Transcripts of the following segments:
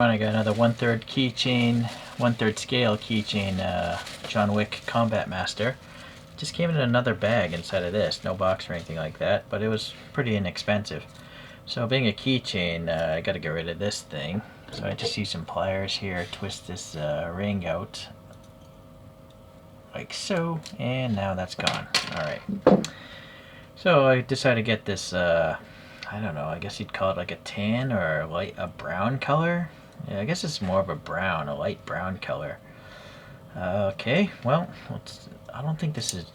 I got another 1/3 keychain, 1/3 scale keychain, John Wick Combat Master. Just came in another bag inside of this, no box or anything like that, but it was pretty inexpensive. So being a keychain, I gotta get rid of this thing. So I just use some pliers here, twist this ring out, like so, and now that's gone. Alright. So I decided to get this, I don't know, I guess you'd call it like a tan or a brown color. Yeah, I guess it's more of a brown, a light brown color. Okay, well, I don't think this is...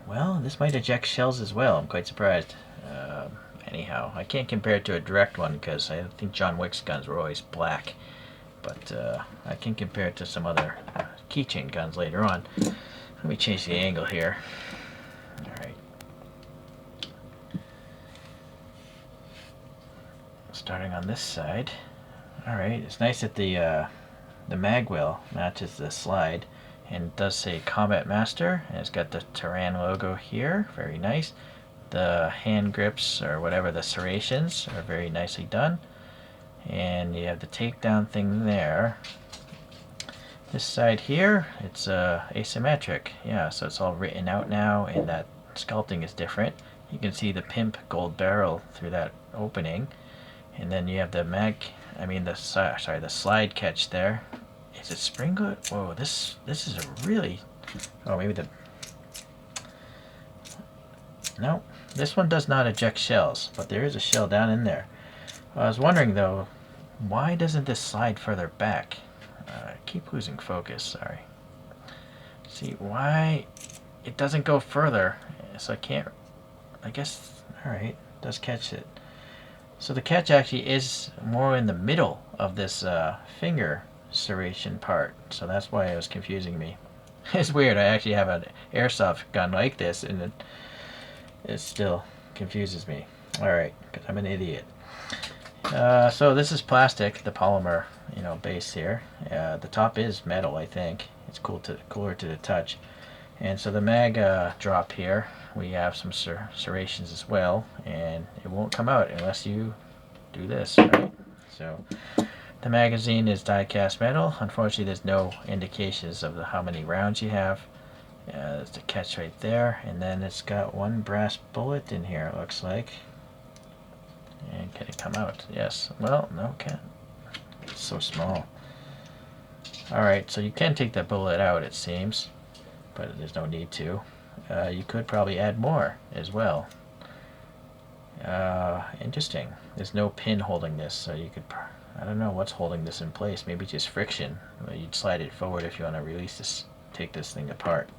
Well, this might eject shells as well. I'm quite surprised. Anyhow, I can't compare it to a direct one because I think John Wick's guns were always black. But I can compare it to some other keychain guns later on. Let me change the angle here. Alright. Starting on this side. Alright, it's nice that the mag wheel matches the slide, and it does say Combat Master, and it's got the Taran logo here, very nice. The hand grips, or whatever, the serrations are very nicely done, and you have the takedown thing there. This side here, it's asymmetric, yeah, so it's all written out now, and that sculpting is different. You can see the pimp gold barrel through that opening, and then you have the the slide catch there. Is it springlet? Whoa, this is a really... Oh, maybe the... No, this one does not eject shells, but there is a shell down in there. I was wondering though, why doesn't this slide further back? I keep losing focus, sorry. See, why it doesn't go further, so I can't... I guess, alright, does catch it. So the catch actually is more in the middle of this finger serration part, so that's why it was confusing me. It's weird, I actually have an airsoft gun like this and it still confuses me. Alright, because I'm an idiot. So this is plastic, the polymer, base here. The top is metal, I think. It's cooler to the touch. And so the mag drop here, we have some serrations as well, and it won't come out unless you do this, right? So the magazine is die-cast metal. Unfortunately, there's no indications of how many rounds you have. There's the catch right there, and then it's got one brass bullet in here, it looks like. And can it come out? Yes. Well, no, can't. It's so small. Alright, so you can take that bullet out, it seems, but there's no need to. You could probably add more as well. Interesting. There's no pin holding this, so you could... I don't know what's holding this in place. Maybe just friction. You'd slide it forward if you want to release this, take this thing apart.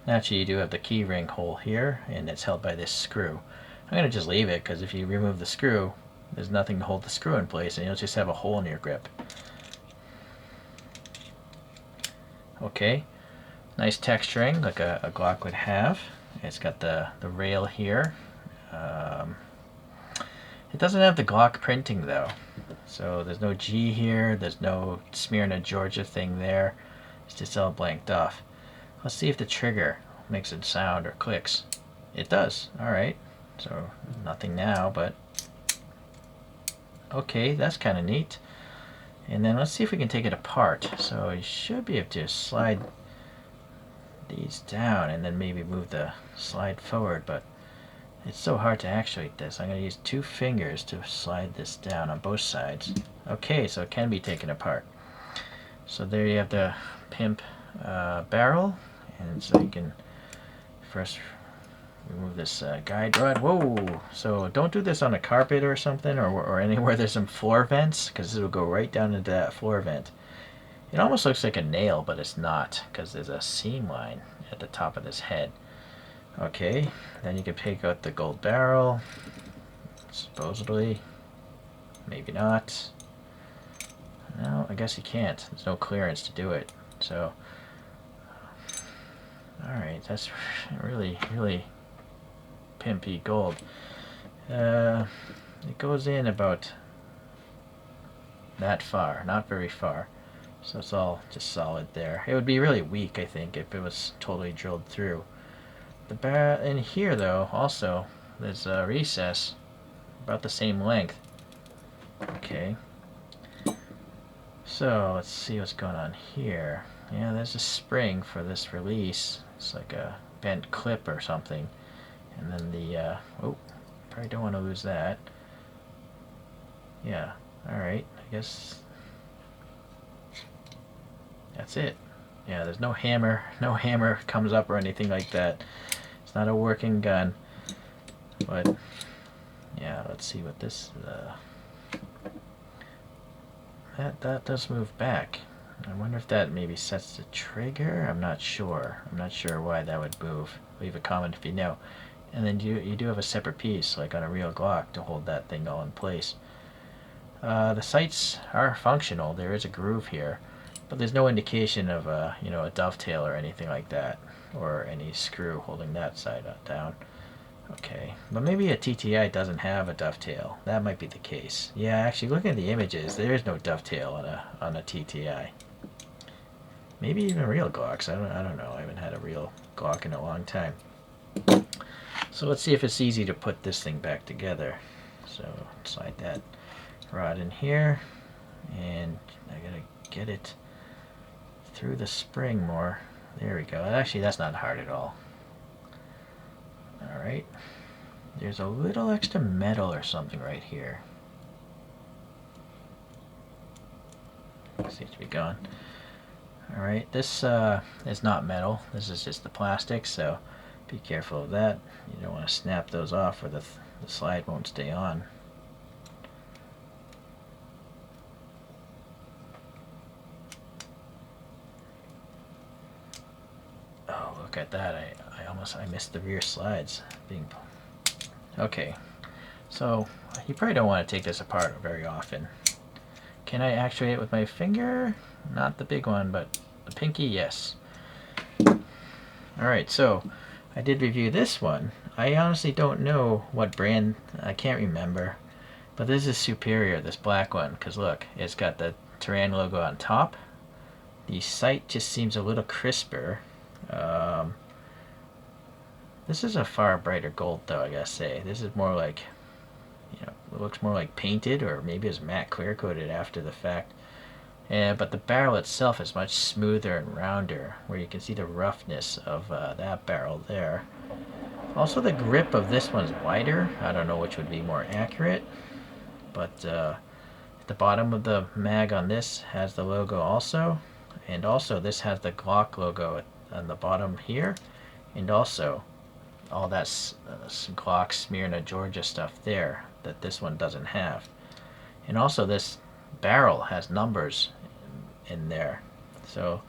Naturally, you do have the key ring hole here, and it's held by this screw. I'm going to just leave it, because if you remove the screw, there's nothing to hold the screw in place, and you'll just have a hole in your grip. Okay. Nice texturing, like a Glock would have. It's got the rail here. It doesn't have the Glock printing though. So there's no G here, there's no Smyrna, Georgia thing there. It's just all blanked off. Let's see if the trigger makes a sound or clicks. It does, alright. So nothing now, but okay, that's kind of neat. And then let's see if we can take it apart. So you should be able to slide these down and then maybe move the slide forward, but it's so hard to actuate this. I'm going to use 2 fingers to slide this down on both sides. Okay, so it can be taken apart. So there you have the pimp barrel, and so you can first remove this guide rod. Whoa! So don't do this on a carpet or something, or anywhere there's some floor vents, because this will go right down into that floor vent. It almost looks like a nail, but it's not, because there's a seam line at the top of this head. Okay, then you can take out the gold barrel, supposedly. Maybe not. No, I guess you can't. There's no clearance to do it. So, alright, that's really, really pimpy gold. It goes in about that far, not very far. So it's all just solid there. It would be really weak, I think, if it was totally drilled through. In here, though, also, there's a recess about the same length. Okay. So let's see what's going on here. Yeah, there's a spring for this release. It's like a bent clip or something. And then the, oh, probably don't want to lose that. Yeah, alright, I guess that's it. Yeah, there's no hammer comes up or anything like that. It's not a working gun. But, yeah, let's see what this, that does move back. I wonder if that maybe sets the trigger. I'm not sure. I'm not sure why that would move. Leave a comment if you know. And then you do have a separate piece, like on a real Glock, to hold that thing all in place. The sights are functional. There is a groove here, but there's no indication of a dovetail or anything like that, or any screw holding that side down. Okay, but maybe a TTI doesn't have a dovetail. That might be the case. Yeah, actually, looking at the images, there is no dovetail on a TTI. Maybe even real Glocks. I don't know. I haven't had a real Glock in a long time. So let's see if it's easy to put this thing back together. So slide that rod in here, and I gotta get it through the spring more. There we go. Actually, that's not hard at all. Alright, there's a little extra metal or something right here. Seems to be gone. Alright, this is not metal. This is just the plastic, so be careful of that. You don't want to snap those off or the slide won't stay on. Oh, look at that. I missed the rear slides being. Okay, so you probably don't want to take this apart very often. Can I actuate it with my finger? Not the big one, but the pinky, yes. Alright, so I did review this one. I honestly don't know what brand, I can't remember, but this is superior, this black one, because look, it's got the Taran logo on top. The sight just seems a little crisper. This is a far brighter gold though, I gotta say. This is more like, it looks more like painted, or maybe it's matte clear coated after the fact. But the barrel itself is much smoother and rounder, where you can see the roughness of that barrel there. Also, the grip of this one's wider. I don't know which would be more accurate, but at the bottom of the mag on this has the logo also, and also this has the Glock logo on the bottom here, and also all that Glock Smyrna, Georgia stuff there that this one doesn't have. And also this barrel has numbers in there. So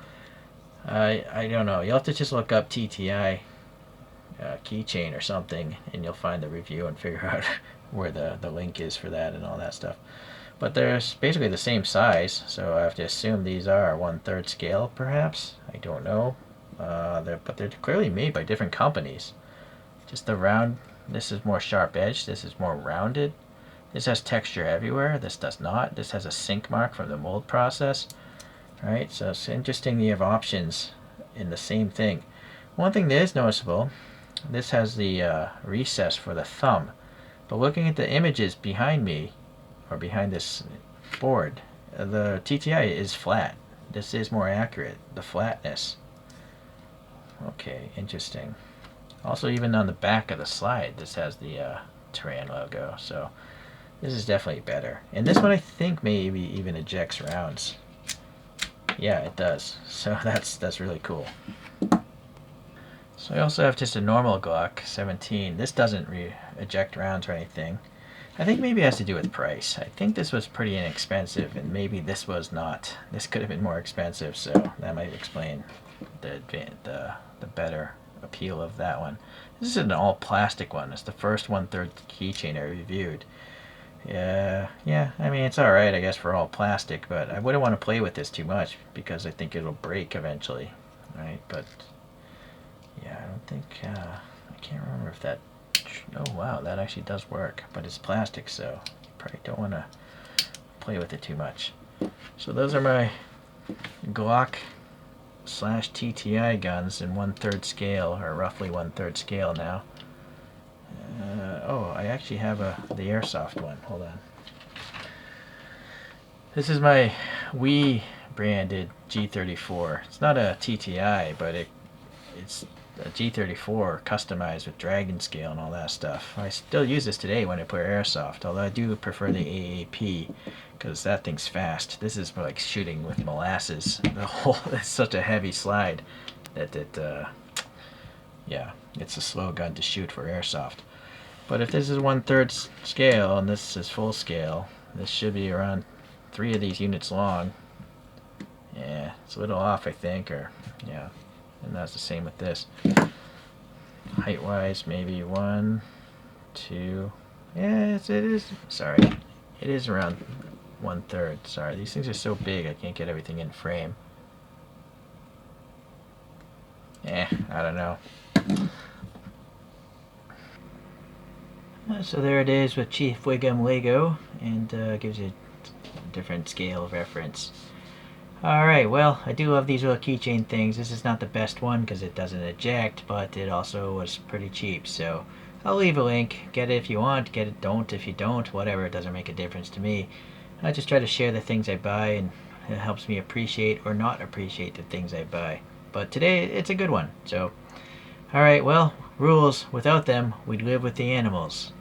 I don't know. You'll have to just look up TTI keychain or something, and you'll find the review and figure out where the link is for that and all that stuff. But they're basically the same size, so I have to assume these are 1/3 scale, perhaps. I don't know. But they're clearly made by different companies. Just the round, this is more sharp edge, this is more rounded. This has texture everywhere, this does not. This has a sink mark from the mold process. Right, so it's interesting you have options in the same thing. One thing that is noticeable, this has the recess for the thumb. But looking at the images behind me, or behind this board, the TTI is flat. This is more accurate, the flatness. Okay, interesting. Also, even on the back of the slide, this has the Taran logo, so this is definitely better. And this one, I think, maybe even ejects rounds. Yeah, it does. So that's really cool. So I also have just a normal Glock 17. This doesn't eject rounds or anything. I think maybe it has to do with price. I think this was pretty inexpensive, and maybe this was not. This could have been more expensive, so that might explain the better appeal of that one. This is an all plastic one. It's the first 1/3 keychain I reviewed. Yeah, I mean, it's alright, I guess, for all plastic, but I wouldn't want to play with this too much because I think it'll break eventually, right? But yeah, I don't think, I can't remember if that, oh wow, that actually does work, but it's plastic, so you probably don't want to play with it too much. So those are my Glock / TTI guns in 1/3 scale, or roughly 1/3 scale now. Oh, I actually have the airsoft one. Hold on. This is my we branded G34. It's not a TTI, but it's a G34 customized with dragon scale and all that stuff. I still use this today when I play airsoft, although I do prefer the AAP because that thing's fast. This is like shooting with molasses. The whole it's such a heavy slide that yeah, it's a slow gun to shoot for airsoft. But if this is 1/3 scale and this is full scale, this should be around 3 of these units long. Yeah, it's a little off, I think, or yeah, and that's the same with this. Height wise, maybe 1, 2. Yeah, it is. Sorry, it is around 1/3. Sorry, these things are so big I can't get everything in frame. I don't know. So there it is with Chief Wiggum Lego, and gives you a different scale of reference. Alright, well, I do love these little keychain things. This is not the best one because it doesn't eject, but it also was pretty cheap. So I'll leave a link. Get it if you want, get it, don't if you don't, whatever. It doesn't make a difference to me. I just try to share the things I buy, and it helps me appreciate or not appreciate the things I buy. But today, it's a good one. So, alright, well, rules. Without them, we'd live with the animals.